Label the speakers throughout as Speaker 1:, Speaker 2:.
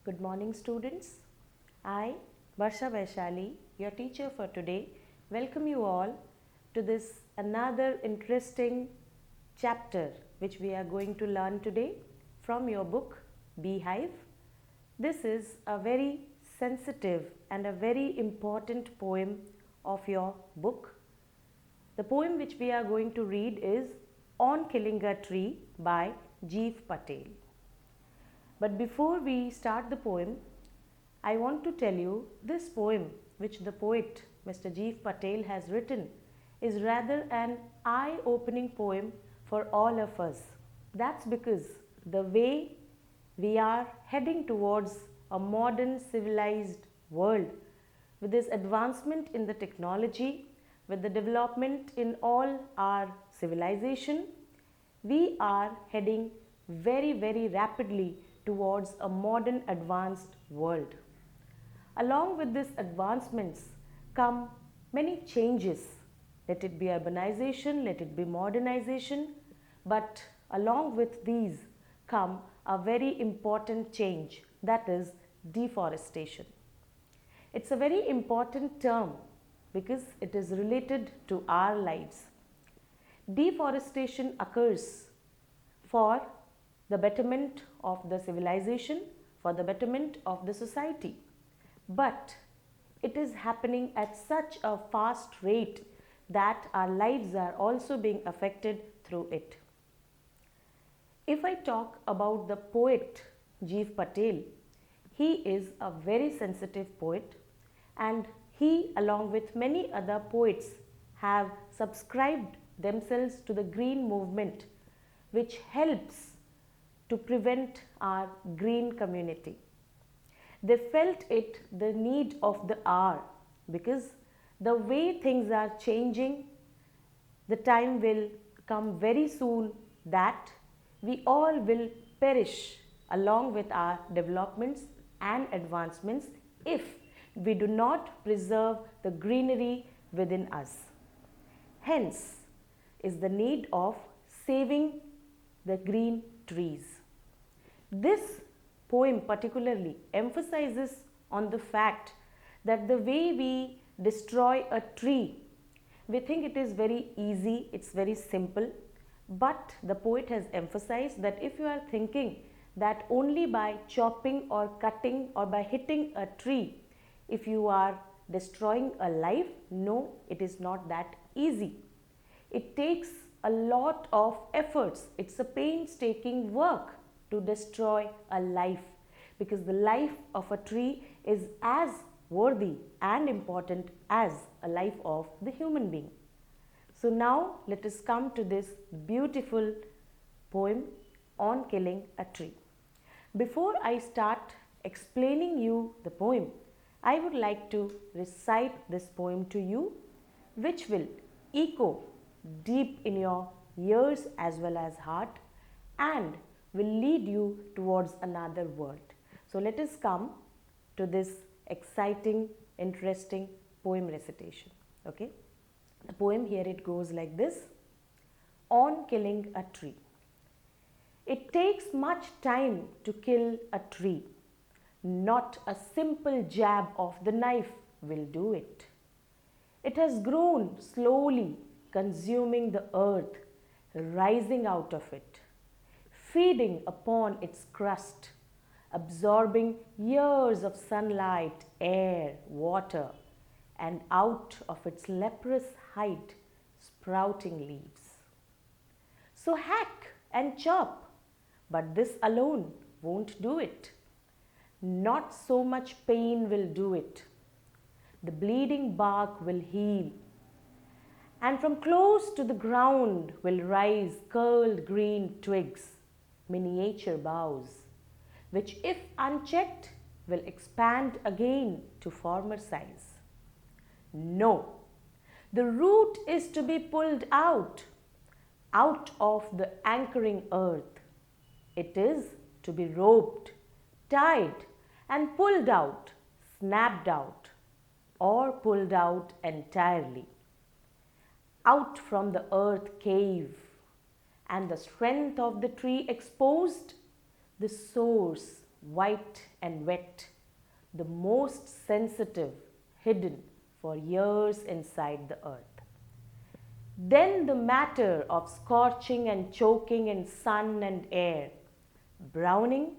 Speaker 1: Good morning, students. I, Varsha Vaishali, your teacher for today, welcome you all to this another interesting chapter which we are going to learn today from your book Beehive. This is a very sensitive and a very important poem of your book. The poem which we are going to read is On Killing a Tree by Jeev Patel. But before we start the poem, I want to tell you this poem which the poet Mr. Jeev Patel has written is rather an eye-opening poem for all of us. That's because the way we are heading towards a modern civilized world with this advancement in the technology, with the development in all our civilization, we are heading very rapidly towards a modern advanced world. Along with these advancements come many changes. Let it be urbanization, let it be modernization, but along with these come a very important change, that is deforestation. It's a very important term because it is related to our lives. Deforestation occurs for the betterment of the civilization, for the betterment of the society. But it is happening at such a fast rate that our lives are also being affected through it. If I talk about the poet Jeev Patel, he is a very sensitive poet, and he along with many other poets have subscribed themselves to the green movement, which helps to prevent our green community. They felt it the need of the hour because the way things are changing, the time will come very soon that we all will perish along with our developments and advancements if we do not preserve the greenery within us. Hence is the need of saving the green trees. This poem particularly emphasizes on the fact that the way we destroy a tree, we think it is very easy, it's very simple, but the poet has emphasized that if you are thinking that only by chopping or cutting or by hitting a tree, if you are destroying a life, no, it is not that easy. It takes a lot of efforts, it's a painstaking work to destroy a life, because the life of a tree is as worthy and important as a life of the human being. So now let us come to this beautiful poem on killing a tree. Before I start explaining you the poem, I would like to recite this poem to you, which will echo deep in your ears as well as heart and will lead you towards another world. So let us come to this exciting, interesting poem recitation. Okay? The poem here it goes like this. On killing a tree. It takes much time to kill a tree. Not a simple jab of the knife will do it. It has grown slowly, consuming the earth, rising out of it, feeding upon its crust, absorbing years of sunlight, air, water, and out of its leprous height, sprouting leaves. So hack and chop, but this alone won't do it. Not so much pain will do it. The bleeding bark will heal, and from close to the ground will rise curled green twigs, miniature boughs, which if unchecked will expand again to former size. No, the root is to be pulled out of the anchoring earth. It is to be roped, tied and pulled out, snapped out, or pulled out entirely. Out from the earth cave, and the strength of the tree exposed, the source white and wet, the most sensitive, hidden for years inside the earth. Then the matter of scorching and choking in sun and air, browning,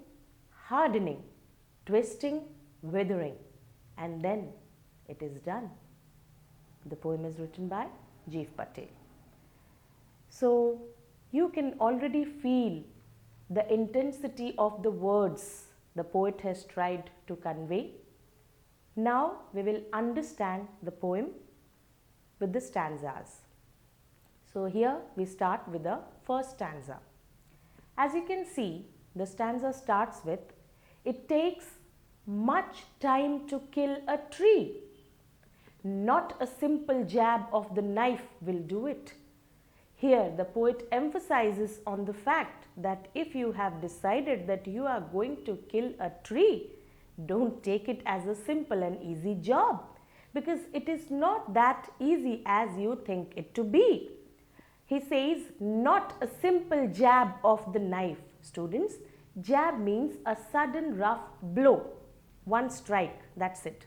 Speaker 1: hardening, twisting, withering, and then it is done. The poem is written by Jeev Patel. So you can already feel the intensity of the words the poet has tried to convey. Now we will understand the poem with the stanzas. So here we start with the first stanza. As you can see, the stanza starts with, "It takes much time to kill a tree. Not a simple jab of the knife will do it." Here the poet emphasizes on the fact that if you have decided that you are going to kill a tree, don't take it as a simple and easy job, because it is not that easy as you think it to be. He says, not a simple jab of the knife. Students, jab means a sudden rough blow, one strike, that's it.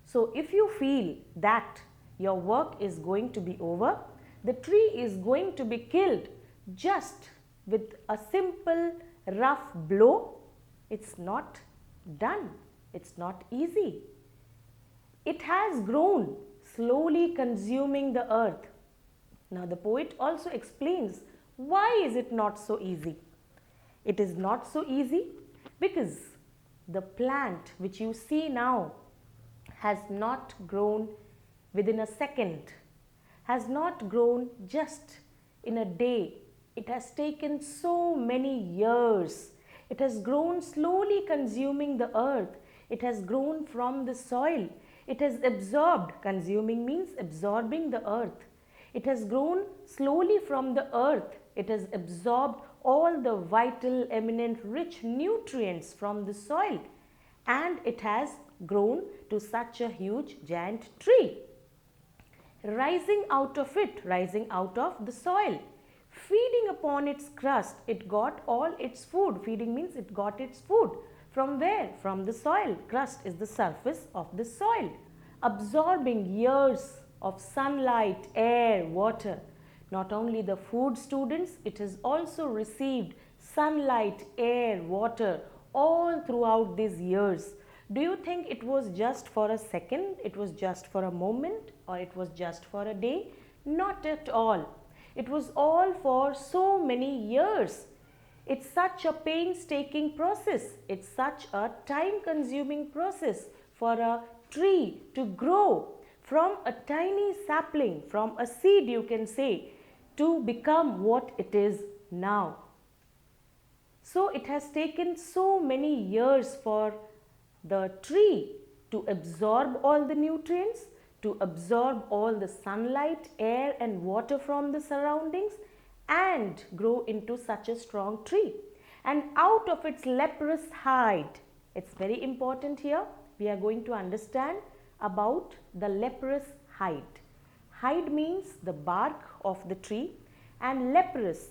Speaker 1: So if you feel that your work is going to be over, the tree is going to be killed just with a simple rough blow, it's not done, it's not easy. It has grown, slowly consuming the earth. Now the poet also explains why is it not so easy. It is not so easy because the plant which you see now has not grown within a second, has not grown just in a day. It has taken so many years. It has grown slowly consuming the earth. It has grown from the soil. It has absorbed, consuming means absorbing the earth. It has grown slowly from the earth. It has absorbed all the vital, eminent, rich nutrients from the soil, and it has grown to such a huge giant tree. Rising out of it, rising out of the soil, feeding upon its crust, it got all its food. Feeding means it got its food. From where? From the soil. Crust is the surface of the soil. Absorbing years of sunlight, air, water. Not only the food, students, it has also received sunlight, air, water all throughout these years. Do you think it was just for a second, it was just for a moment, or it was just for a day? Not at all. It was all for so many years. It's such a painstaking process. It's such a time-consuming process for a tree to grow from a tiny sapling, from a seed you can say, to become what it is now. So it has taken so many years for the tree to absorb all the nutrients, to absorb all the sunlight, air and water from the surroundings, and grow into such a strong tree. And out of its leprous hide, it's very important here, we are going to understand about the leprous hide. Hide means the bark of the tree, and leprous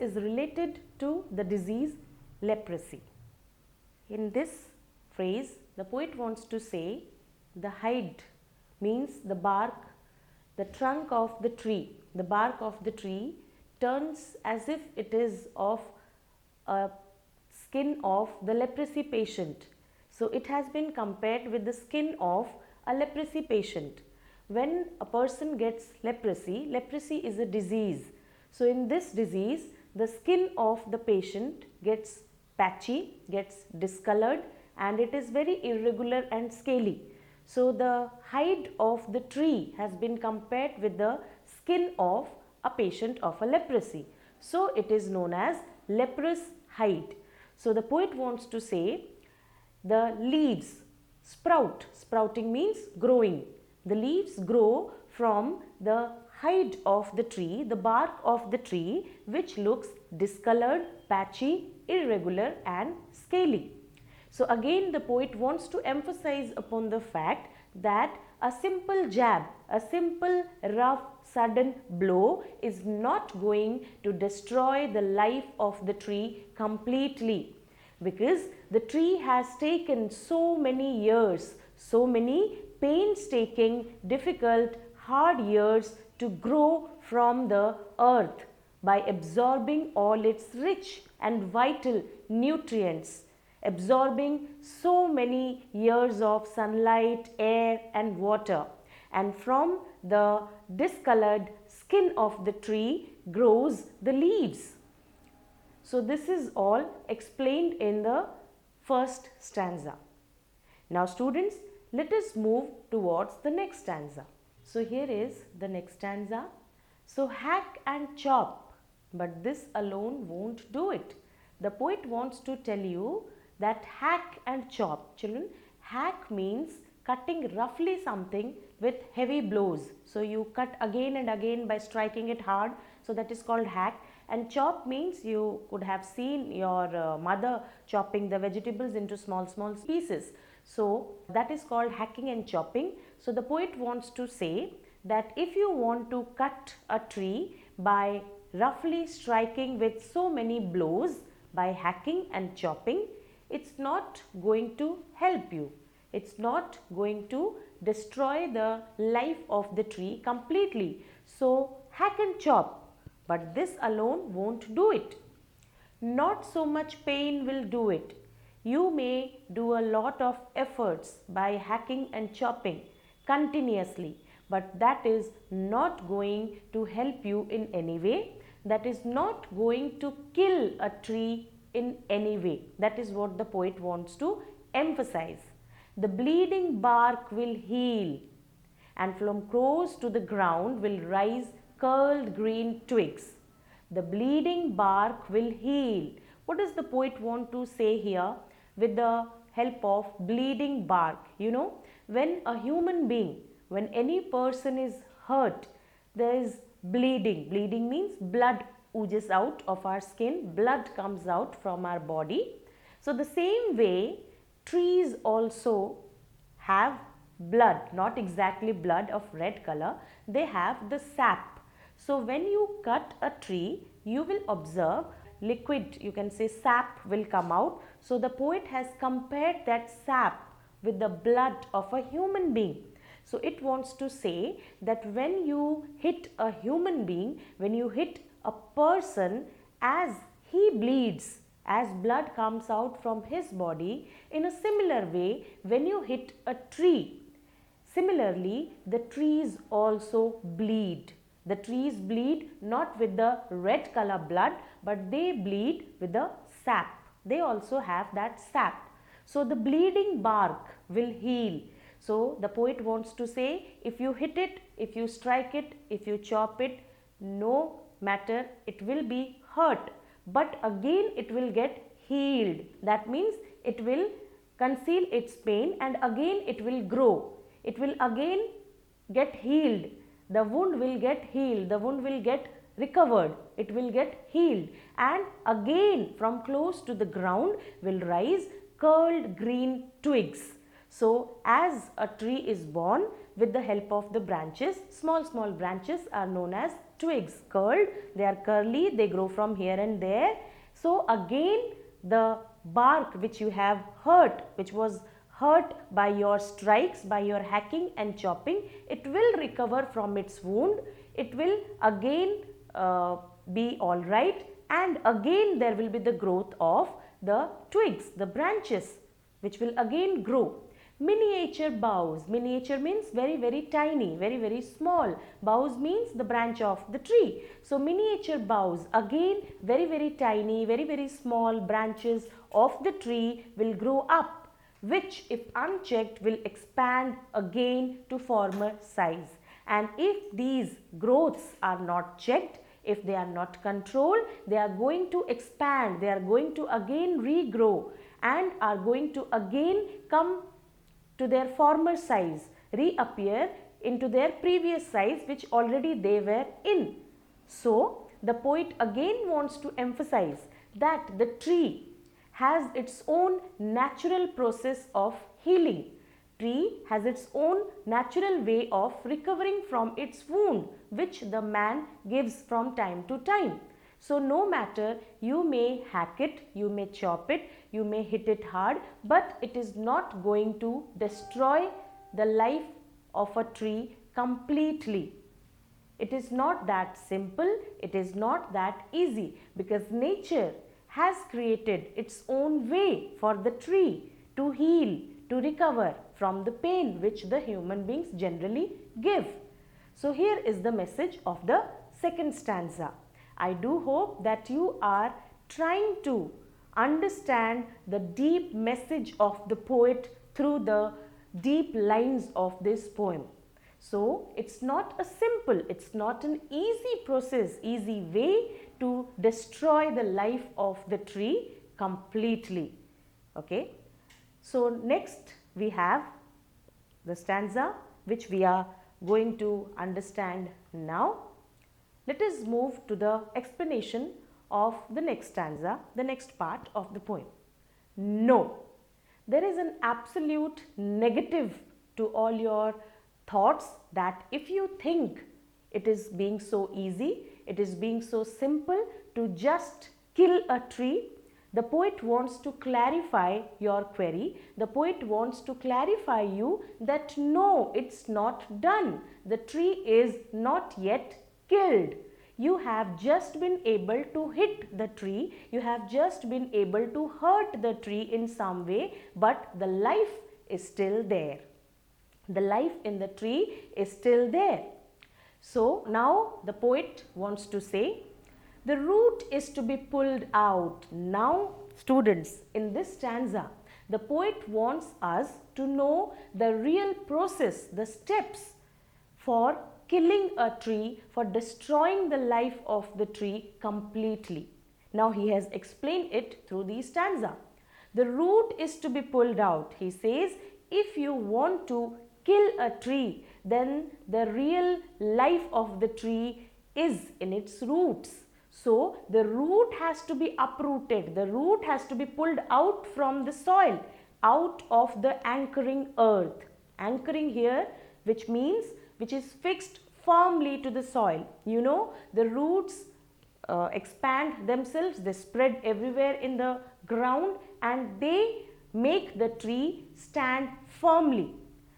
Speaker 1: is related to the disease leprosy. In this phrase, the poet wants to say the hide means the bark, the trunk of the tree. The bark of the tree turns as if it is of a skin of the leprosy patient. So it has been compared with the skin of a leprosy patient. When a person gets leprosy, leprosy is a disease. So in this disease, the skin of the patient gets patchy, gets discolored, and it is very irregular and scaly. So the hide of the tree has been compared with the skin of a patient of a leprosy. So it is known as leprous hide. So the poet wants to say the leaves sprout. Sprouting means growing. The leaves grow from the hide of the tree, the bark of the tree, which looks discolored, patchy, irregular and scaly. So again the poet wants to emphasize upon the fact that a simple jab, a simple rough sudden blow is not going to destroy the life of the tree completely. because the tree has taken so many years, so many painstaking, difficult, hard years to grow from the earth by absorbing all its rich and vital nutrients, absorbing so many years of sunlight, air and water. And from the discolored skin of the tree grows the leaves. So this is all explained in the first stanza. Now students, let us move towards the next stanza. So here is the next stanza. So hack and chop, but this alone won't do it. The poet wants to tell you that hack and chop. Children, hack means cutting roughly something with heavy blows. So you cut again and again by striking it hard. So that is called hack. And chop means you could have seen your mother chopping the vegetables into small pieces. So that is called hacking and chopping. So the poet wants to say that if you want to cut a tree by roughly striking with so many blows, by hacking and chopping, it's not going to help you. It's not going to destroy the life of the tree completely. So hack and chop, but this alone won't do it. Not so much pain will do it. You may do a lot of efforts by hacking and chopping continuously, but that is not going to help you in any way. That is not going to kill a tree in any way. That is what the poet wants to emphasize. The bleeding bark will heal, and from close to the ground will rise curled green twigs. The bleeding bark will heal. What does the poet want to say here with the help of bleeding bark? You know, when a human being, when any person is hurt, there is bleeding. Bleeding means blood oozes out of our skin, blood comes out from our body. So the same way, trees also have blood, not exactly blood of red color, they have the sap. So when you cut a tree, you will observe liquid, you can say sap will come out. So the poet has compared that sap with the blood of a human being. So it wants to say that when you hit a human being, when you hit a person, as he bleeds, as blood comes out from his body, in a similar way, when you hit a tree, similarly the trees also bleed. The trees bleed not with the red color blood, but they bleed with the sap. They also have that sap. So the bleeding bark will heal. So the poet wants to say, if you hit it, if you strike it, if you chop it, no matter, it will be hurt, but again it will get healed. That means it will conceal its pain and again it will grow. It will again get healed. The wound will get healed. The wound will get recovered. It will get healed. And again from close to the ground will rise curled green twigs. So as a tree is born with the help of the branches, small branches are known as twigs. Curled, they are curly, they grow from here and there. So again the bark which you have hurt, which was hurt by your strikes, by your hacking and chopping, it will recover from its wound. It will again be all right, and again there will be the growth of the twigs, the branches, which will again grow. Miniature boughs. Miniature means very tiny, very small. Boughs means the branch of the tree. So miniature boughs, again very tiny, very small branches of the tree will grow up, which if unchecked will expand again to former size. And if these growths are not checked, if they are not controlled, they are going to expand, they are going to again regrow and are going to again come to their former size, reappear into their previous size which already they were in. So the poet again wants to emphasize that the tree has its own natural process of healing. Tree has its own natural way of recovering from its wound which the man gives from time to time. So no matter, you may hack it, you may chop it, you may hit it hard, but it is not going to destroy the life of a tree completely. It is not that simple, it is not that easy, because nature has created its own way for the tree to heal, to recover from the pain which the human beings generally give. So here is the message of the second stanza. I do hope that you are trying to understand the deep message of the poet through the deep lines of this poem. So it's not a simple, it's not an easy process, easy way to destroy the life of the tree completely. Okay. So next we have the stanza which we are going to understand now. Let us move to the explanation of the next stanza, the next part of the poem. No, there is an absolute negative to all your thoughts that if you think it is being so easy, it is being so simple to just kill a tree. The poet wants to clarify your query. The poet wants to clarify you that no, it's not done. The tree is not yet killed. You have just been able to hit the tree. You have just been able to hurt the tree in some way, but the life is still there. The life in the tree is still there. So now the poet wants to say, the root is to be pulled out. Now students, in this stanza, the poet wants us to know the real process, the steps for killing a tree, for destroying the life of the tree completely. Now he has explained it through the stanza. The root is to be pulled out. He says, if you want to kill a tree, then the real life of the tree is in its roots. So the root has to be uprooted, the root has to be pulled out from the soil, out of the anchoring earth. Anchoring here, which means which is fixed firmly to the soil. You know, the roots expand themselves, they spread everywhere in the ground and they make the tree stand firmly.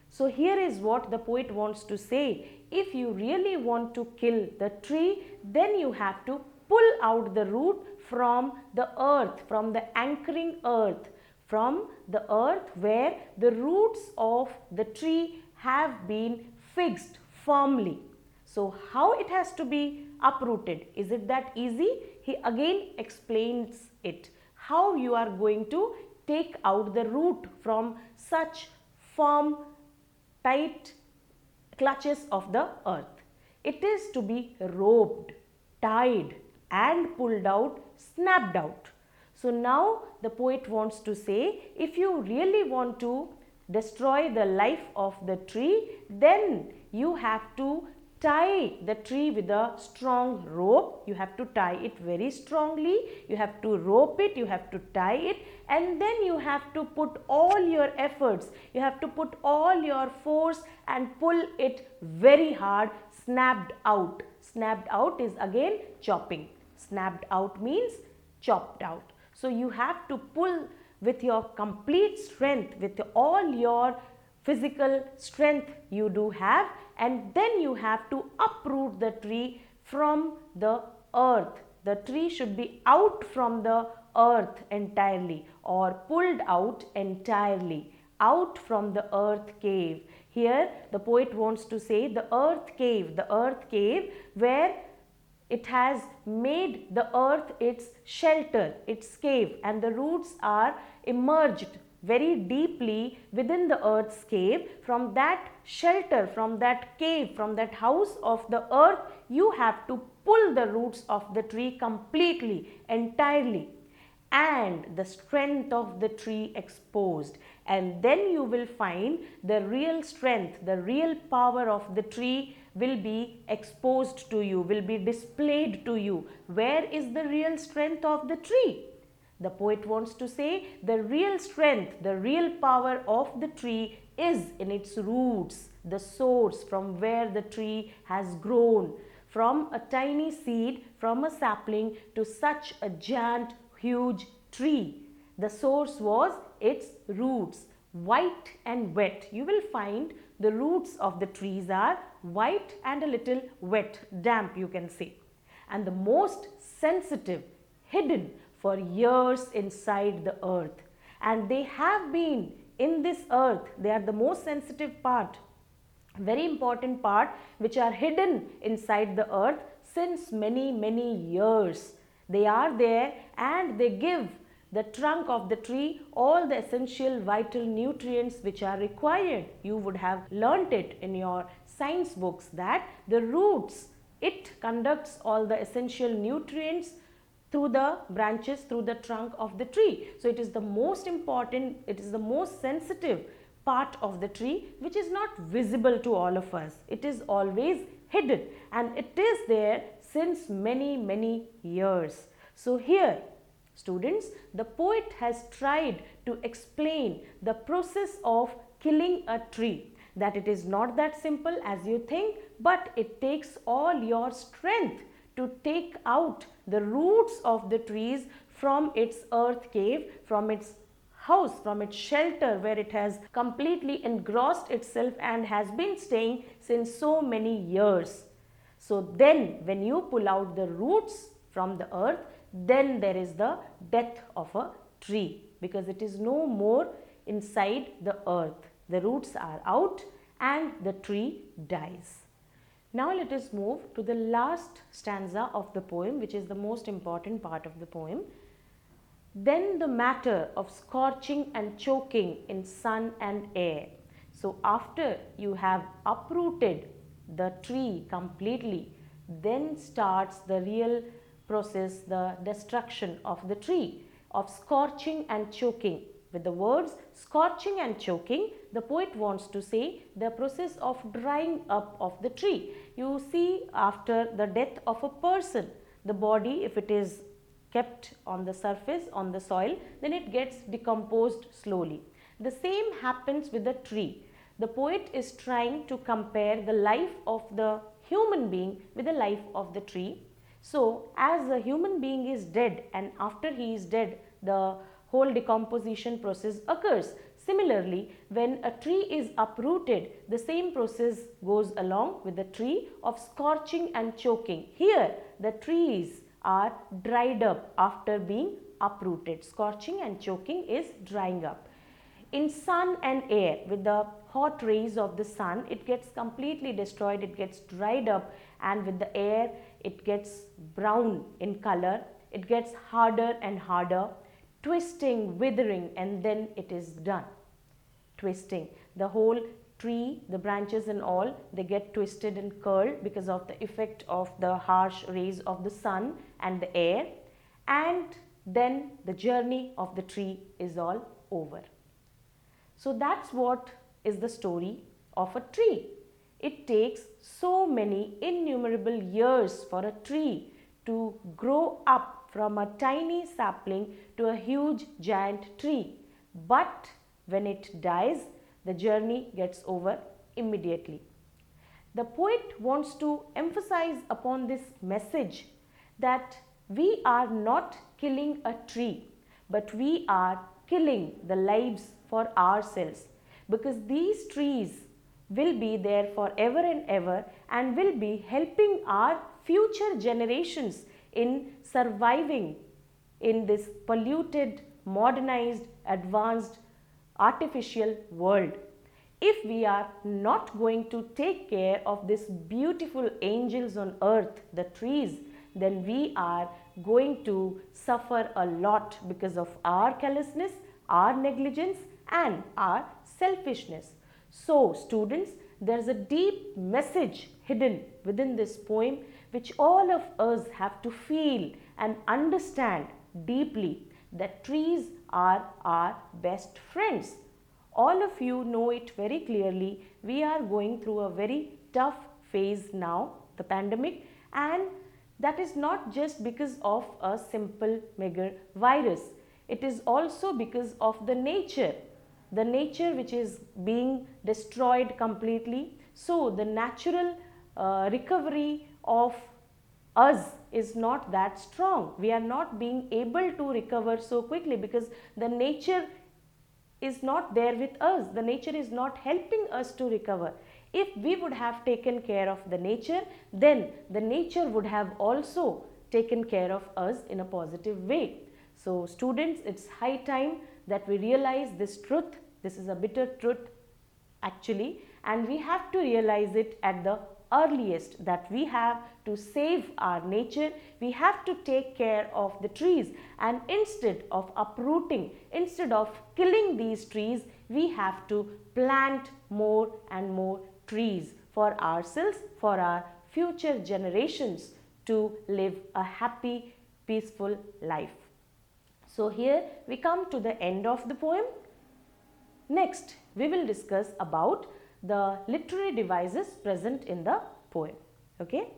Speaker 1: So here is what the poet wants to say. If you really want to kill the tree, then you have to pull out the root from the earth, from the anchoring earth, from the earth where the roots of the tree have been fixed firmly. So how it has to be uprooted? Is it that easy? He again explains it. How you are going to take out the root from such firm, tight clutches of the earth. It is to be roped, tied and pulled out, snapped out. So now the poet wants to say, if you really want to destroy the life of the tree, then you have to tie the tree with a strong rope. You have to tie it very strongly. You have to rope it, you have to tie it, and then you have to put all your efforts, you have to put all your force and pull it very hard, snapped out. Snapped out is again chopping. Snapped out means chopped out. So you have to pull with your complete strength, with all your physical strength you do have, and then you have to uproot the tree from the earth. The tree should be out from the earth entirely, or pulled out entirely, out from the earth cave. Here the poet wants to say the earth cave where it has made the earth its shelter, its cave, and the roots are emerged very deeply within the earth's cave. From that shelter, from that cave, from that house of the earth, you have to pull the roots of the tree completely, entirely, and the strength of the tree exposed. And then you will find the real strength, the real power of the tree will be exposed to you, will be displayed to you. Where is the real strength of the tree? The poet wants to say the real strength, the real power of the tree is in its roots, the source from where the tree has grown. from a tiny seed, from a sapling to such a giant, huge tree. The source was its roots, white and wet. You will find the roots of the trees are white and a little wet, damp you can say. And the most sensitive, hidden for years inside the earth. And they have been in this earth, they are the most sensitive part, very important part, which are hidden inside the earth since many years. They are there and they give the trunk of the tree all the essential vital nutrients which are required. You would have learnt it in your science books that the roots, it conducts all the essential nutrients through the branches, through the trunk of the tree. So it is the most important, it is the most sensitive part of the tree which is not visible to all of us. It is always hidden and it is there since many years. So here, students, the poet has tried to explain the process of killing a tree, that it is not that simple as you think, but it takes all your strength to take out the roots of the trees from its earth cave, from its house, from its shelter where it has completely engrossed itself and has been staying since so many years. So then when you pull out the roots from the earth, then there is the death of a tree, because it is no more inside the earth. The roots are out and the tree dies. Now let us move to the last stanza of the poem, which is the most important part of the poem. Then the matter of scorching and choking in sun and air. So after you have uprooted the tree completely, then starts the real process, the destruction of the tree, of scorching and choking. With the words scorching and choking, the poet wants to say the process of drying up of the tree. You see, after the death of a person, the body, if it is kept on the surface, on the soil, then it gets decomposed slowly. The same happens with the tree. The poet is trying to compare the life of the human being with the life of the tree. So, as a human being is dead and after he is dead, the whole decomposition process occurs. Similarly, when a tree is uprooted, the same process goes along with the tree of scorching and choking. Here, the trees are dried up after being uprooted. Scorching and choking is drying up. In sun and air, with the hot rays of the sun, it gets completely destroyed, it gets dried up, and with the air, it gets brown in color, it gets harder and harder, twisting, withering, and then it is done. Twisting. The whole tree, the branches and all, they get twisted and curled because of the effect of the harsh rays of the sun and the air, and then the journey of the tree is all over. So that's what is the story of a tree. It takes so many innumerable years for a tree to grow up from a tiny sapling to a huge giant tree. But when it dies, the journey gets over immediately. The poet wants to emphasize upon this message that we are not killing a tree, but we are killing the lives for ourselves, because these trees will be there forever and ever and will be helping our future generations in surviving in this polluted, modernized, advanced, artificial world. If we are not going to take care of these beautiful angels on earth, the trees, then we are going to suffer a lot because of our carelessness, our negligence, and our selfishness. So, students, there is a deep message hidden within this poem which all of us have to feel and understand deeply, that trees are our best friends. All of you know it very clearly. We are going through a very tough phase now, the pandemic, and that is not just because of a simple meager virus. It is also because of the nature which is being destroyed completely. So the natural recovery of us is not that strong. We are not being able to recover so quickly because the nature is not there with us. The nature is not helping us to recover. If we would have taken care of the nature, then the nature would have also taken care of us in a positive way. So students, it's high time that we realize this truth. This is a bitter truth actually, and we have to realize it at the earliest, that we have to save our nature. We have to take care of the trees, and instead of uprooting, instead of killing these trees, we have to plant more and more trees for ourselves, for our future generations to live a happy, peaceful life. So here we come to the end of the poem. Next, we will discuss about the literary devices present in the poem. Okay.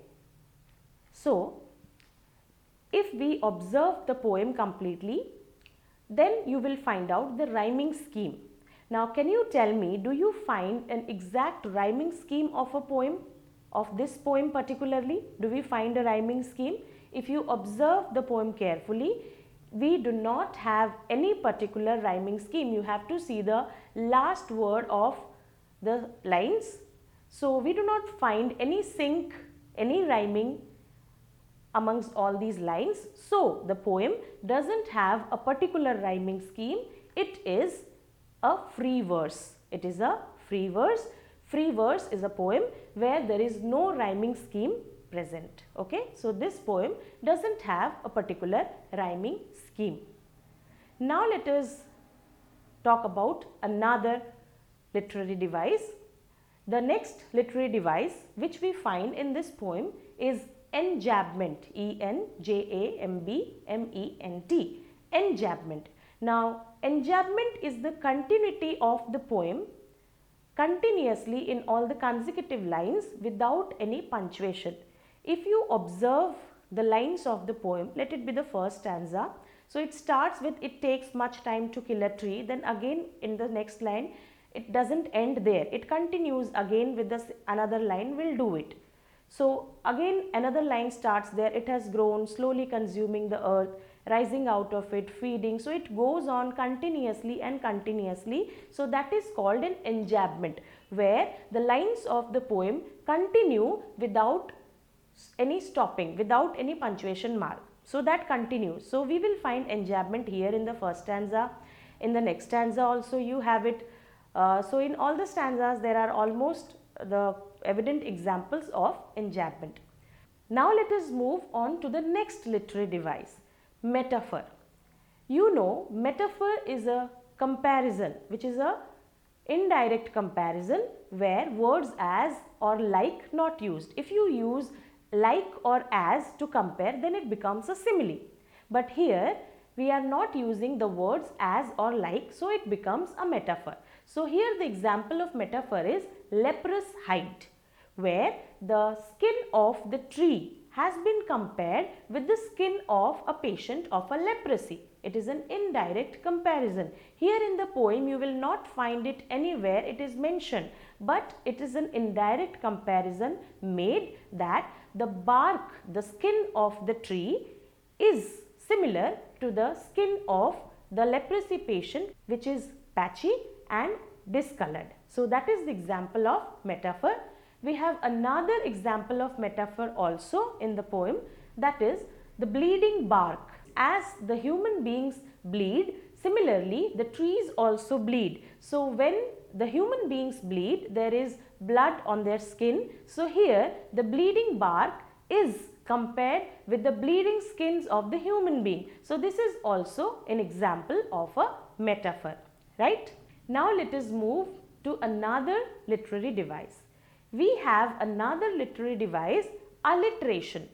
Speaker 1: So, if we observe the poem completely, then you will find out the rhyming scheme. Now, can you tell me, do you find an exact rhyming scheme of a poem, of this poem particularly? Do we find a rhyming scheme? If you observe the poem carefully, we do not have any particular rhyming scheme. You have to see the last word of the lines. So we do not find any sync, any rhyming amongst all these lines. So the poem doesn't have a particular rhyming scheme. It is a free verse. It is a free verse. Free verse is a poem where there is no rhyming scheme present. Okay, so this poem doesn't have a particular rhyming scheme. Now let us talk about another literary device. The next literary device which we find in this poem is enjambment. E-N-J-A-M-B-M-E-N-T. Enjambment. Now, enjambment is the continuity of the poem continuously in all the consecutive lines without any punctuation. If you observe the lines of the poem, let it be the first stanza. So it starts with, it takes much time to kill a tree. Then again in the next line, it doesn't end there. It continues again with this another line, will do it. So again another line starts there. It has grown, slowly consuming the earth, rising out of it, feeding. So it goes on continuously and continuously. So that is called an enjambment, where the lines of the poem continue without any stopping, without any punctuation mark. So that continues. So we will find enjambment here in the first stanza. In the next stanza also you have it. So in all the stanzas there are almost the evident examples of enjambment. Now let us move on to the next literary device, metaphor. You know, metaphor is a comparison, which is a indirect comparison where words as or like not used. If you use like or as to compare, then it becomes a simile. But here we are not using the words as or like, so it becomes a metaphor. So here the example of metaphor is leprous hide, where the skin of the tree has been compared with the skin of a patient of a leprosy. It is an indirect comparison. Here in the poem you will not find it anywhere it is mentioned, but it is an indirect comparison made that the bark, the skin of the tree is similar to the skin of the leprosy patient, which is patchy and discolored. So that is the example of metaphor. We have another example of metaphor also in the poem, that is the bleeding bark. As the human beings bleed, similarly the trees also bleed. So when the human beings bleed, there is blood on their skin. So here the bleeding bark is compared with the bleeding skins of the human being. So this is also an example of a metaphor, right? Now let us move to another literary device. We have another literary device, alliteration.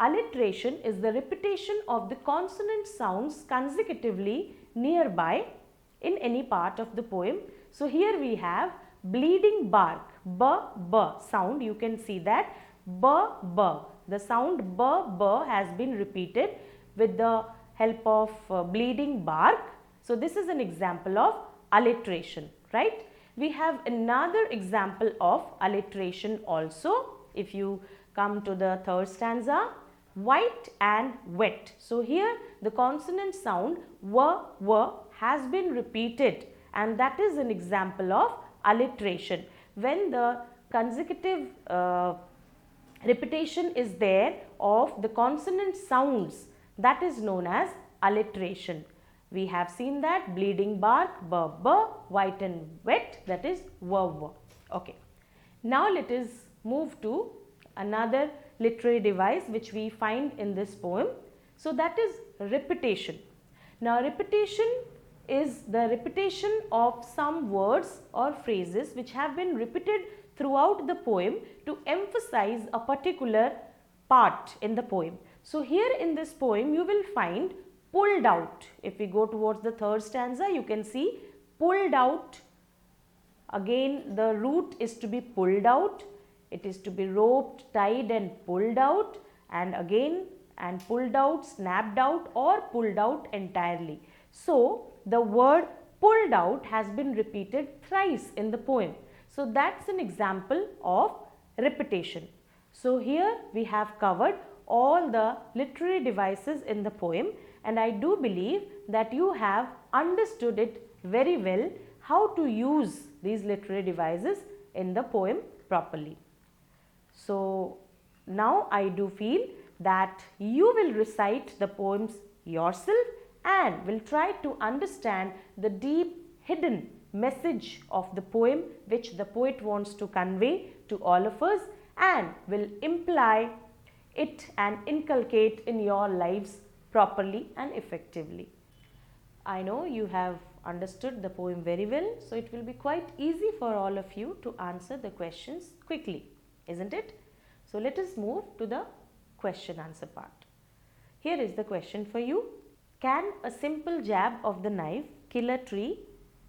Speaker 1: Alliteration is the repetition of the consonant sounds consecutively nearby in any part of the poem. So here we have bleeding bark, b, b sound, you can see that b, b. The sound b, b has been repeated with the help of bleeding bark. So this is an example of alliteration, right? We have another example of alliteration also. If you come to the third stanza. White and wet. So here the consonant sound w has been repeated, and that is an example of alliteration. When the consecutive repetition is there of the consonant sounds, that is known as alliteration. We have seen that bleeding bark, b, b, white and wet, that is w, w. Okay. Now let us move to another literary device which we find in this poem. So that is repetition. Now repetition is the repetition of some words or phrases which have been repeated throughout the poem to emphasize a particular part in the poem. So here in this poem you will find pulled out. If we go towards the third stanza, you can see pulled out. Again the root is to be pulled out. It is to be roped, tied and pulled out, and again and pulled out, snapped out or pulled out entirely. So the word pulled out has been repeated thrice in the poem. So that's an example of repetition. So here we have covered all the literary devices in the poem, and I do believe that you have understood it very well how to use these literary devices in the poem properly. So now I do feel that you will recite the poems yourself and will try to understand the deep hidden message of the poem which the poet wants to convey to all of us, and will imply it and inculcate in your lives properly and effectively. I know you have understood the poem very well, so it will be quite easy for all of you to answer the questions quickly, isn't it? So let us move to the question answer part. Here is the question for you. Can a simple jab of the knife kill a tree?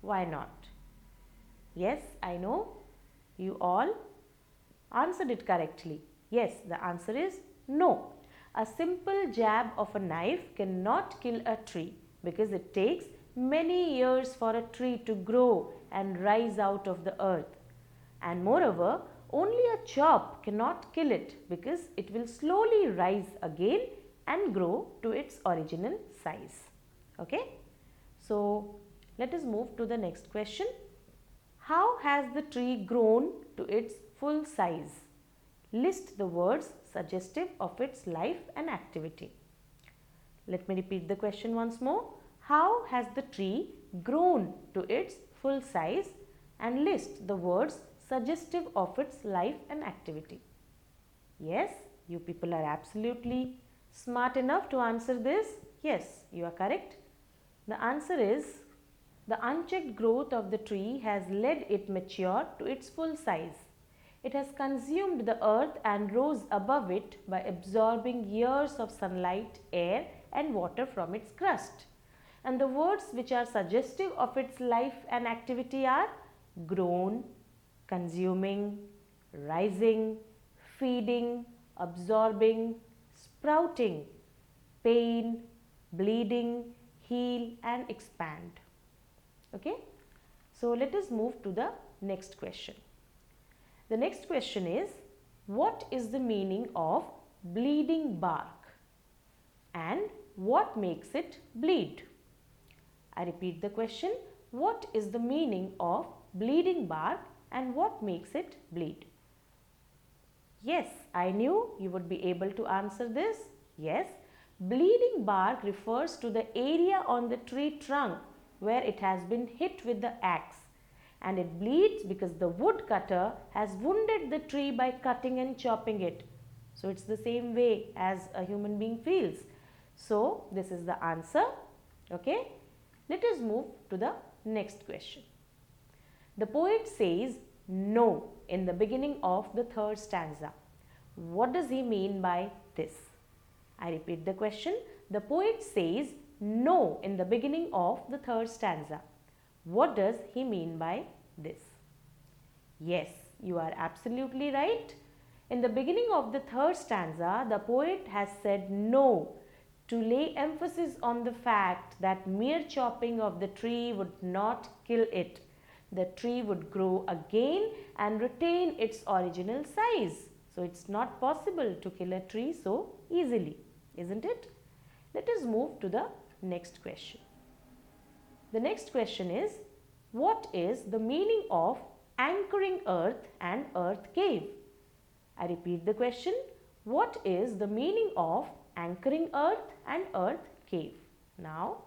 Speaker 1: Why not? Yes, I know you all answered it correctly. Yes, the answer is no. A simple jab of a knife cannot kill a tree because it takes many years for a tree to grow and rise out of the earth. And moreover, only a chop cannot kill it because it will slowly rise again and grow to its original size. Okay? So, let us move to the next question. How has the tree grown to its full size? List the words suggestive of its life and activity. Let me repeat the question once more. How has the tree grown to its full size, and list the words suggestive of its life and activity. Yes, you people are absolutely smart enough to answer this. Yes, you are correct. The answer is the unchecked growth of the tree has led it mature to its full size. It has consumed the earth and rose above it by absorbing years of sunlight, air and water from its crust. And the words which are suggestive of its life and activity are grown, consuming, rising, feeding, absorbing, sprouting, pain, bleeding, heal and expand. Okay? So let us move to the next question. The next question is, what is the meaning of bleeding bark and what makes it bleed? I repeat the question, what is the meaning of bleeding bark and what makes it bleed? Yes, I knew you would be able to answer this. Yes, bleeding bark refers to the area on the tree trunk where it has been hit with the axe, and it bleeds because the woodcutter has wounded the tree by cutting and chopping it. So it's the same way as a human being feels. So this is the answer. Okay. Let us move to the next question. The poet says no in the beginning of the third stanza. What does he mean by this? I repeat the question. The poet says no in the beginning of the third stanza. What does he mean by this? Yes, you are absolutely right. In the beginning of the third stanza, the poet has said no to lay emphasis on the fact that mere chopping of the tree would not kill it. The tree would grow again and retain its original size. So it's not possible to kill a tree so easily, isn't it? Let us move to the next question. The next question is, what is the meaning of anchoring earth and earth cave? I repeat the question. What is the meaning of anchoring earth and earth cave? Now,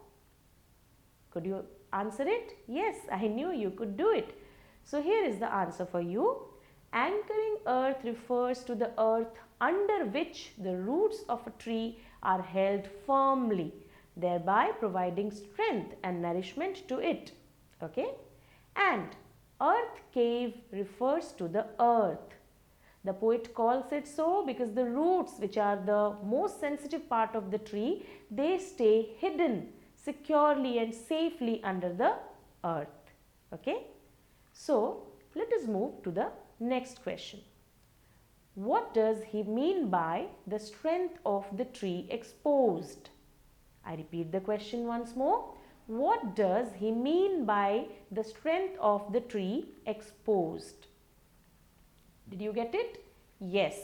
Speaker 1: could you answer it? Yes, I knew you could do it. So here is the answer for you. Anchoring earth refers to the earth under which the roots of a tree are held firmly, thereby providing strength and nourishment to it. Okay? And earth cave refers to the earth. The poet calls it so because the roots, which are the most sensitive part of the tree, they stay hidden securely and safely under the earth. Okay? So, let us move to the next question. What does he mean by the strength of the tree exposed? I repeat the question once more. What does he mean by the strength of the tree exposed? Did you get it? Yes.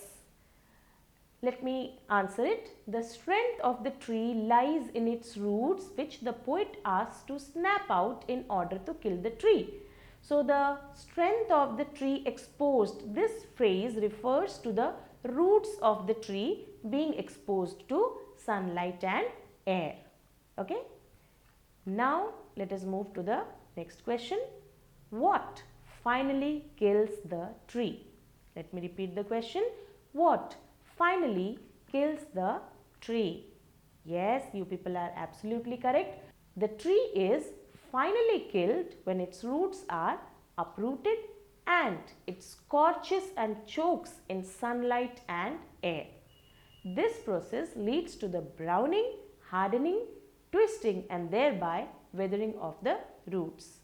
Speaker 1: Let me answer it. The strength of the tree lies in its roots, which the poet asks to snap out in order to kill the tree. So, the strength of the tree exposed, this phrase refers to the roots of the tree being exposed to sunlight and air. Okay? Now, let us move to the next question. What finally kills the tree? Let me repeat the question. What finally kills the tree? Yes, you people are absolutely correct. The tree is finally killed when its roots are uprooted and it scorches and chokes in sunlight and air. This process leads to the browning, hardening, twisting and thereby weathering of the roots.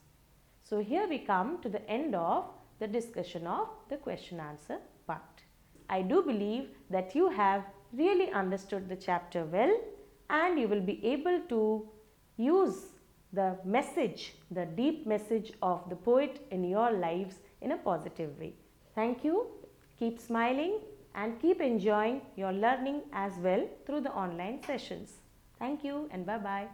Speaker 1: So here we come to the end of the discussion of the question answer part. I do believe that you have really understood the chapter well and you will be able to use the message, the deep message of the poet in your lives in a positive way. Thank you. Keep smiling and keep enjoying your learning as well through the online sessions. Thank you and bye-bye.